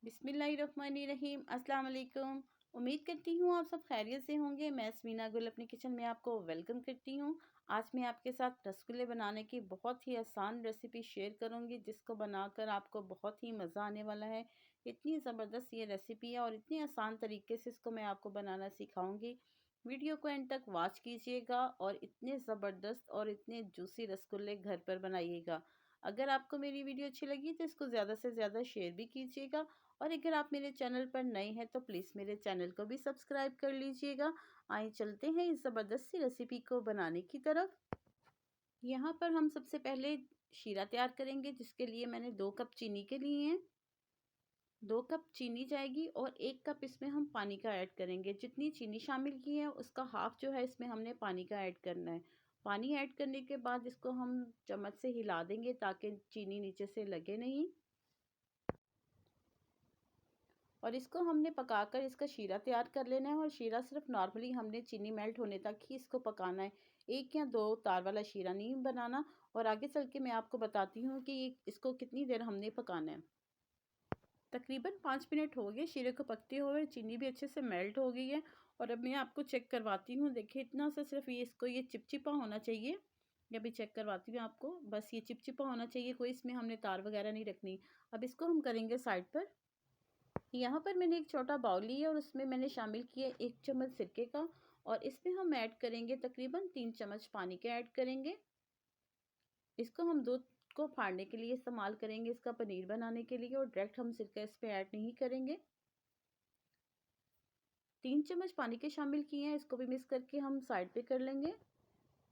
बिस्मिल्लाहिर्रहमानिर्रहीम। अस्सलाम वालेकुम। उम्मीद करती हूँ आप सब खैरियत से होंगे। मैं स्मीना गुल अपने किचन में आपको वेलकम करती हूँ। आज मैं आपके साथ रसगुल्ले बनाने की बहुत ही आसान रेसिपी शेयर करूँगी, जिसको बनाकर आपको बहुत ही मज़ा आने वाला है। इतनी ज़बरदस्त ये रेसिपी है और इतनी आसान तरीके से इसको मैं आपको बनाना सिखाऊंगी। वीडियो को एंड तक वॉच कीजिएगा और इतने ज़बरदस्त और इतने जूसी रसगुल्ले घर पर बनाइएगा। अगर आपको मेरी वीडियो अच्छी लगी तो इसको ज़्यादा से ज़्यादा शेयर भी कीजिएगा, और अगर आप मेरे चैनल पर नए हैं तो प्लीज़ मेरे चैनल को भी सब्सक्राइब कर लीजिएगा। आइए चलते हैं इस ज़बरदस्त सी रेसिपी को बनाने की तरफ। यहाँ पर हम सबसे पहले शीरा तैयार करेंगे, जिसके लिए मैंने 2 कप चीनी के लिए हैं। 2 कप चीनी जाएगी और 1 कप इसमें हम पानी का ऐड करेंगे। जितनी चीनी शामिल की है उसका हाफ जो है इसमें हमने पानी का ऐड करना है। पानी ऐड करने के बाद इसको हम चम्मच से हिला देंगे ताकि चीनी नीचे से लगे नहीं, और इसको हमने पकाकर इसका शीरा तैयार कर लेना है। और शीरा सिर्फ नॉर्मली हमने चीनी मेल्ट होने तक ही इसको पकाना है। 1 या 2 तार वाला शीरा नहीं बनाना। और आगे चल के मैं आपको बताती हूँ कि इसको कितनी देर हमने पकाना है। तकरीबन 5 मिनट हो गए शीरे को पकते हुए, चीनी भी अच्छे से मेल्ट हो गई है। और अब मैं आपको चेक करवाती हूँ। देखिए इतना सा सिर्फ ये चिपचिपा होना चाहिए। ये भी चेक करवाती हूँ आपको। बस ये चिपचिपा होना चाहिए, कोई इसमें हमने तार वगैरह नहीं रखनी। अब इसको हम करेंगे साइड पर। यहाँ पर मैंने एक छोटा बाउल लिया और उसमें मैंने शामिल किया 1 चम्मच सिरके का, और इसमें हम ऐड करेंगे तकरीबन 3 चम्मच पानी के ऐड करेंगे। इसको हम दूध को फाड़ने के लिए इस्तेमाल करेंगे, इसका पनीर बनाने के लिए, और डायरेक्ट हम सिरका इस पे ऐड नहीं करेंगे। 3 चम्मच पानी के शामिल किए हैं, इसको भी मिक्स करके हम साइड पे कर लेंगे।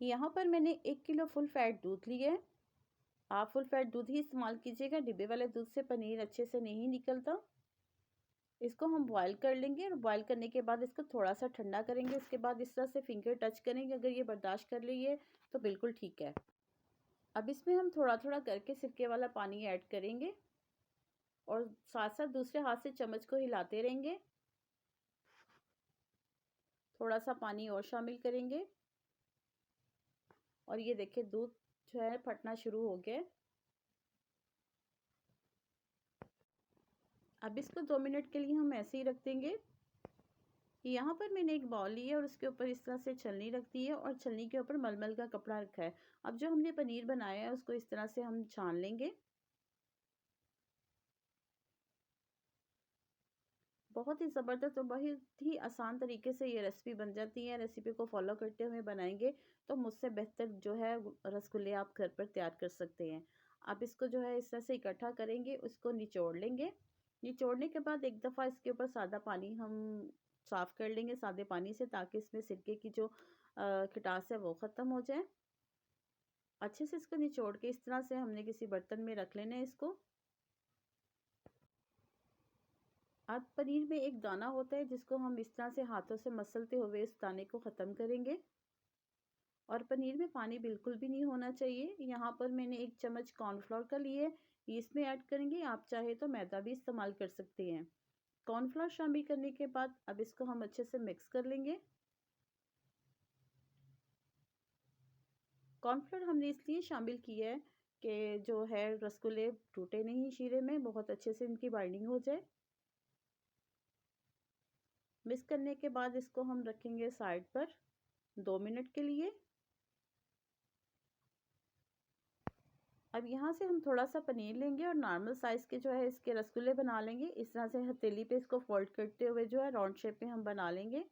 यहाँ पर मैंने 1 किलो फुल फैट दूध लिया है। आप फुल फैट दूध ही इस्तेमाल कीजिएगा, डिब्बे वाले दूध से पनीर अच्छे से नहीं निकलता। इसको हम बॉईल कर लेंगे, और बॉईल करने के बाद इसको थोड़ा सा ठंडा करेंगे। उसके बाद इस तरह से फिंगर टच करेंगे, अगर ये बर्दाश्त कर लिए तो बिल्कुल ठीक है। अब इसमें हम थोड़ा थोड़ा करके सिरके वाला पानी ऐड करेंगे, और साथ साथ दूसरे हाथ से चम्मच को हिलाते रहेंगे। थोड़ा सा पानी और शामिल करेंगे, और ये देखिए दूध जो है फटना शुरू हो गया। अब इसको 2 मिनट के लिए हम ऐसे ही रख देंगे। यहाँ पर मैंने एक बाउल लिया है और उसके ऊपर इस तरह से छलनी रख दी है, और छलनी के ऊपर मलमल का कपड़ा रखा है। अब जो हमने पनीर बनाया है उसको इस तरह से हम छान लेंगे। बहुत ही ज़बरदस्त और बहुत ही आसान तरीके से ये रेसिपी बन जाती है। रेसिपी को फॉलो करते हुए बनाएंगे तो मुझसे बेहतर जो है रसगुल्ले आप घर पर तैयार कर सकते हैं। आप इसको जो है इस तरह से इकट्ठा करेंगे, उसको निचोड़ लेंगे। निचोड़ने के बाद एक दफ़ा इसके ऊपर सादा पानी हम साफ़ कर लेंगे सादे पानी से, ताकि इसमें सिरके की जो खटास है वो ख़त्म हो जाए। अच्छे से इसको निचोड़ के इस तरह से हमने किसी बर्तन में रख लेना है इसको। अब पनीर में एक दाना होता है जिसको हम इस तरह से हाथों से मसलते हुए इस दाने को ख़त्म करेंगे। और पनीर में पानी बिल्कुल भी नहीं होना चाहिए। यहाँ पर मैंने 1 चम्मच कॉर्नफ्लोर का लिए, इसमें ऐड करेंगे। आप चाहे तो मैदा भी इस्तेमाल कर सकते हैं। कॉर्नफ्लोर शामिल करने के बाद अब इसको हम अच्छे से मिक्स कर लेंगे। कॉर्नफ्लोर हमने इसलिए शामिल किया है कि जो है रसगुल्ले टूटे नहीं शीरे में, बहुत अच्छे से इनकी बाइंडिंग हो जाए। मिक्स करने के बाद इसको हम रखेंगे साइड पर 2 मिनट के लिए। अब यहाँ से हम थोड़ा सा पनीर लेंगे और नॉर्मल साइज़ के जो है इसके रसगुल्ले बना लेंगे। इस तरह से हथेली पे इसको फोल्ड करते हुए जो है राउंड शेप में हम बना लेंगे।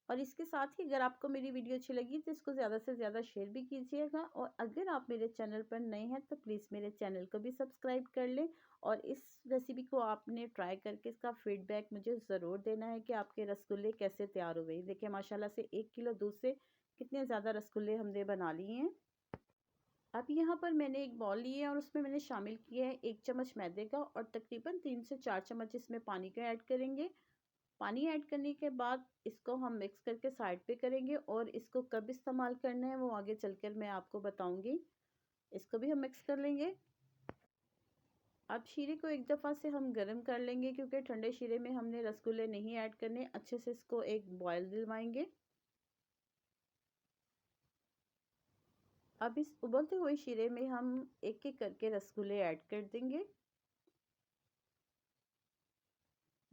और इसके साथ ही अगर आपको मेरी वीडियो अच्छी लगी तो इसको ज़्यादा से ज़्यादा शेयर भी कीजिएगा। और अगर आप मेरे चैनल पर नए हैं तो प्लीज़ मेरे चैनल को भी सब्सक्राइब कर लें। और इस रेसिपी को आपने ट्राई करके इसका फीडबैक मुझे ज़रूर देना है कि आपके रसगुल्ले कैसे तैयार हुए। देखिए माशाल्लाह से 1 किलो दूध से कितने ज़्यादा रसगुल्ले हमने बना लिए हैं। अब यहाँ पर मैंने एक बॉल ली है और उसमें मैंने शामिल किया है 1 चम्मच मैदे का, और तकरीबन 3 से 4 चम्मच इसमें पानी का ऐड करेंगे। पानी ऐड करने के बाद इसको हम मिक्स करके साइड पे करेंगे, और इसको कब इस्तेमाल करना है वो आगे चलकर मैं आपको बताऊंगी। इसको भी हम मिक्स कर लेंगे। अब शीरे को एक दफ़ा से हम गर्म कर लेंगे, क्योंकि ठंडे शीरे में हमने रसगुल्ले नहीं ऐड करने। अच्छे से इसको एक बॉयल दिलवाएंगे। अब इस उबलते हुए शीरे में हम एक एक करके रसगुल्ले ऐड कर देंगे।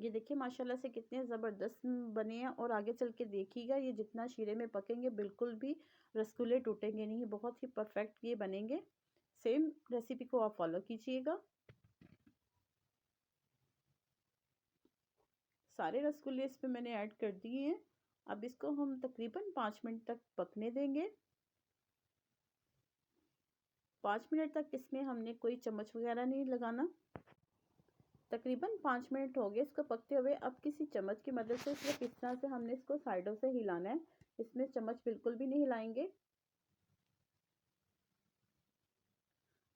ये देखिए माशाल्लाह से कितने ज़बरदस्त बने हैं और आगे चल के देखिएगा ये जितना शीरे में पकेंगे बिल्कुल भी रसगुल्ले टूटेंगे नहीं, बहुत ही परफेक्ट ये बनेंगे। सेम रेसिपी को आप फॉलो कीजिएगा। सारे रसगुल्ले इसमें मैंने ऐड कर दिए हैं। अब इसको हम तकरीबन 5 मिनट तक पकने देंगे। 5 मिनट तक इसमें हमने कोई चम्मच वगैरह नहीं लगाना। तकरीबन 5 मिनट हो गए इसको पकते हुए। अब किसी चम्मच की मदद से सिर्फ इस तरह से हमने इसको साइडों से हिलाना है। इसमें चम्मच बिल्कुल भी नहीं हिलाएंगे।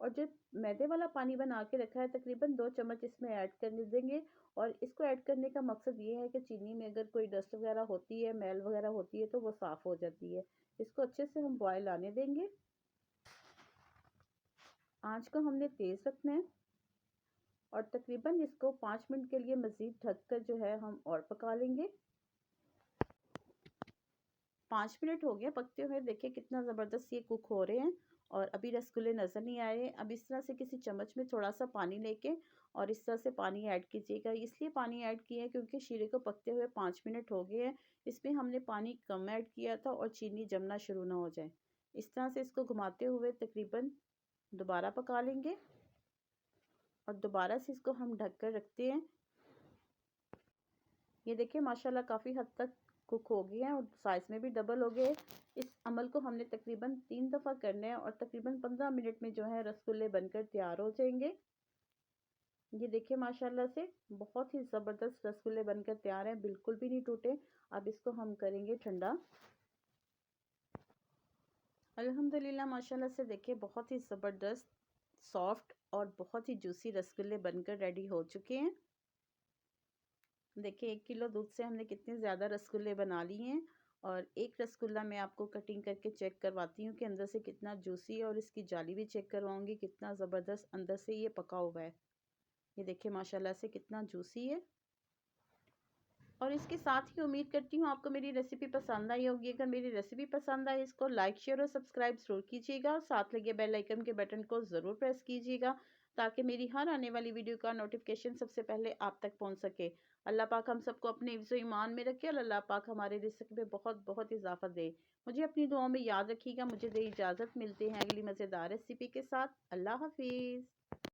और जो मैदे वाला पानी बना के रखा है तकरीबन 2 चम्मच इसमें ऐड करने देंगे। और इसको ऐड करने का मकसद ये है कि चीनी में अगर कोई डस्ट वगैरह होती है, मैल वगैरह होती है तो वो साफ़ हो जाती है। इसको अच्छे से हम बॉयल आने देंगे। आँच को हमने तेज़ रखना है और तकरीबन इसको 5 मिनट के लिए मज़ीद ढककर जो है हम और पका लेंगे। 5 मिनट हो गए पकते हुए, देखिए कितना ज़बरदस्त ये कुक हो रहे हैं और अभी रसगुल्ले नज़र नहीं आ रहे। अब इस तरह से किसी चम्मच में थोड़ा सा पानी लेके और इस तरह से पानी ऐड कीजिएगा। इसलिए पानी ऐड किया है क्योंकि शीरे को पकते हुए 5 मिनट हो गए हैं। इसमें हमने पानी कम ऐड किया था और चीनी जमना शुरू ना हो जाए। इस तरह से इसको घुमाते हुए तकरीबन दोबारा पका लेंगे और दोबारा से इसको हम ढक कर रखते हैं। ये देखिए माशाल्लाह काफ़ी हद तक कुक हो गए हैं और साइज़ में भी डबल हो गए। इस अमल को हमने तकरीबन 3 दफ़ा करना है और तकरीबन 15 मिनट में जो है रसगुल्ले बनकर तैयार हो जाएंगे। ये देखिए माशाल्लाह से बहुत ही ज़बरदस्त रसगुल्ले बनकर तैयार हैं, बिल्कुल भी नहीं टूटे। अब इसको हम करेंगे ठंडा। अल्हम्दुलिल्लाह माशाल्लाह से देखिए बहुत ही ज़बरदस्त, सॉफ्ट और बहुत ही जूसी रसगुल्ले बनकर रेडी हो चुके हैं। देखिए 1 किलो दूध से हमने कितने ज़्यादा रसगुल्ले बना लिए हैं। और एक रसगुल्ला मैं आपको कटिंग करके चेक करवाती हूँ कि अंदर से कितना जूसी है और इसकी जाली भी चेक करवाऊँगी कितना ज़बरदस्त अंदर से ये पका हुआ है। ये देखिए माशाल्लाह से कितना जूसी है। और इसके साथ ही उम्मीद करती हूँ आपको मेरी रेसिपी पसंद आई होगी। अगर मेरी रेसिपी पसंद आए इसको लाइक शेयर और सब्सक्राइब ज़रूर कीजिएगा और साथ लगे बेल आइकन के बटन को ज़रूर प्रेस कीजिएगा ताकि मेरी हर आने वाली वीडियो का नोटिफिकेशन सबसे पहले आप तक पहुँच सके। अल्लाह पाक हम सबको अपने हिफ्ज़ ईमान में रखे और अल्लाह पाक हमारे रिज़्क़ में बहुत बहुत इजाफ़ा दे। मुझे अपनी दुआओं में याद रखिएगा। मुझे दे इजाज़त, मिलते हैं अगली मज़ेदार रेसिपी के साथ। अल्लाह हाफिज़।